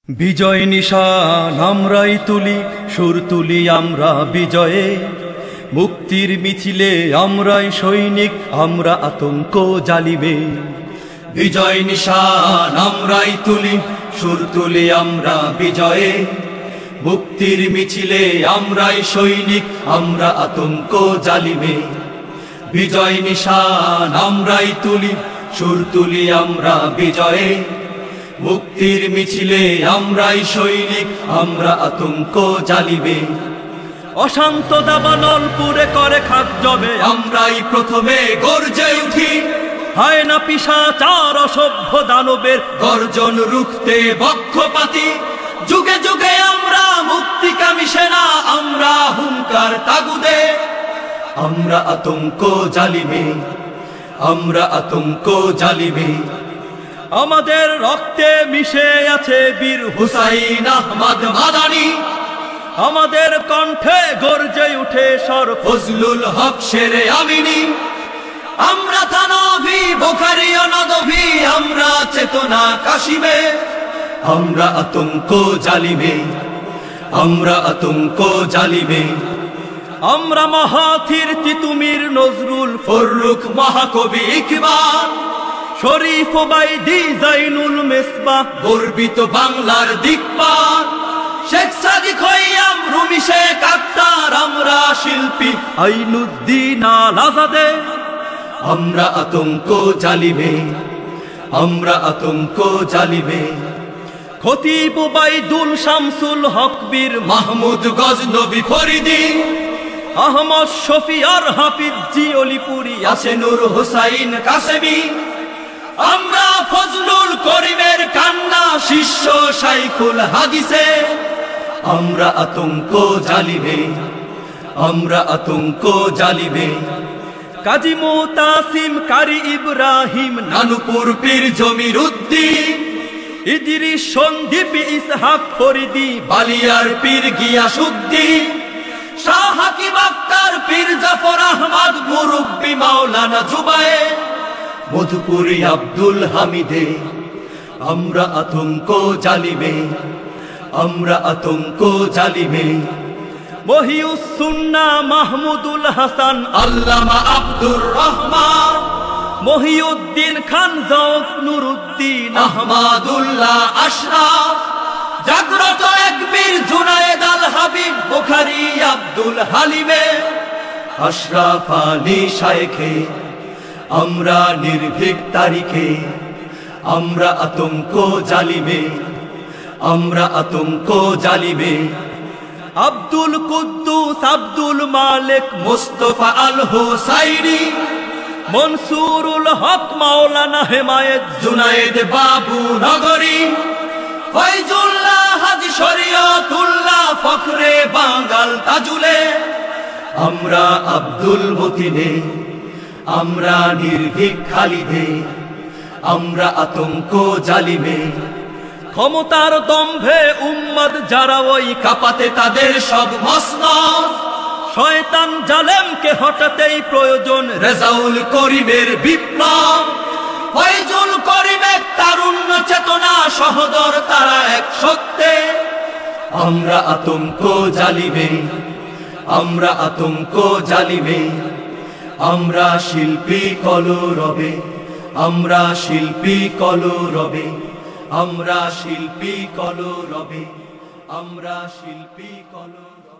বিজয় নিশান আমরাই তুলি, সুর তুলি আমরা বিজয়ে। মুক্তির মিছিলে আমরাই সৈনিক, আমরা আতঙ্ক জালিমে। বিজয় নিশান আমরাই তুলি, সুর তুলি আমরা বিজয়ে। মুক্তির মিছিলে আমরাই সৈনিক, আমরা আতঙ্ক জালিমে। বিজয় নিশান আমরাই তুলি, সুর তুলি আমরা বিজয়ে। মুক্তির মিছিলে আমরাই সৈনিক, আমরা আতঙ্ক জালিমে। অশান্ত দাবানলপুরে করে খাদ জবে, আমরাই প্রথমে গর্জে উঠি। হায় না পিশাচার অসভ্য দানবের গর্জন রুখতে বক্ষপাতি। যুগে যুগে আমরা মুক্তিকামী সেনা, আমরা হুঙ্কার তাগুদে। আমরা আতঙ্ক জালিমে, আমরা আতঙ্ক জালিমে। আমাদের রক্তে মিশে আছে বীর হুসাইন আহমদ মাদানী। আমাদের কণ্ঠে গর্জে উঠে সর ফজলুল হক শেরে আমিনী। আমরা থানভী বুখারী ও নদভী, আমরা চেতনা কাশিমে। আমরা আতঙ্ক জালিমে, আমরা আতঙ্ক জালিমে। আমরা মাহাথির তিতুমির নজরুল ফররুখ মহাকবি ইকবাল, শরীফ ওবাইদি জাইনুল মেসবাহ, গর্বিত বাংলার দিকপাল। শেখ সাদিক খৈয়াম রুমি শেখ আক্তার, আমরা শিল্পী আইনুদ্দিন আল আজাদে। আমরা আতঙ্ক জালিমে, আমরা আতঙ্ক জালিমে। খতিব ওবাইদুল শামসুল হক বীর মাহমুদ গজনবী ফরিদি, আহমদ শফি আর হাফিজ জি অলিপুরি, আসেনুর হুসাইন কাসেমি। আমরা ফজলুল করিমের কান্না শিষ্য শাইখুল হাদিসে। আমরা আতঙ্ক জালিমে, আমরা আতঙ্ক জালিমে। কাজী মুতাসিম কারি ইব্রাহিম নানুপুর পীর জমির উদ্দিন, ইদ্রিস সন্দীপ ইসহাক ফরিদি বালিয়ার পীর গিয়াসউদ্দিন, শাহ হাকিম আক্তার পীর জাফর আহমদ মুরব্বি মাওলানা জুবায়ের, মধুপুরী আব্দুল হামিদে। আমরা আতঙ্ক জালিমে, আমরা আতঙ্ক জালিমে। মহিউস সুন্নাহ মাহমুদুল হাসান, আল্লামা আব্দুর রহমান, মহিউদ্দিন খান জৌক নুরুদ্দিন, আহমদুল্লাহ আশরাফ, জাগ্রত এক বীর জুনায়েদ আল হাবিব বুখারী আব্দুল হালিমে। আশরাফ আলী শায়েখে, আমরা নির্ভীক তারিখে। আমরা আতঙ্ক জালিমে, আমরা আতঙ্ক জালিমে। আব্দুল কুদ্দুস আব্দুল মালিক মুস্তাফা আল হুসাইনি, মনসুরুল হক মাওলানা হেমায়েত জুনায়েদ বাবু নগরী, ফয়জুল্লাহ হাজী শরীয়তুল্লাহ ফখরে বাঙ্গাল তাজুলে। আমরা আব্দুল মতিনে, আমরা নির্ভীক খালিদে। আমরা আতঙ্ক জালিমে। ক্ষমতার দম্ভে উম্মত যারা ওই কাঁপাতে তাদের সব মসনদ, শয়তান জালেমকে হটাতেই প্রয়োজন রেজাউল করিমের বিপ্লব। ফয়জুল করিম এক তারুণ্য চেতনা, সহদর তারা এক সত্যে। আমরা আতঙ্ক জালিমে, আমরা আতঙ্ক জালিমে। আমরা শিল্পী কলরবে, আমরা শিল্পী কলরবে। আমরা শিল্পী কলরবে, আমরা শিল্পী কলরবে।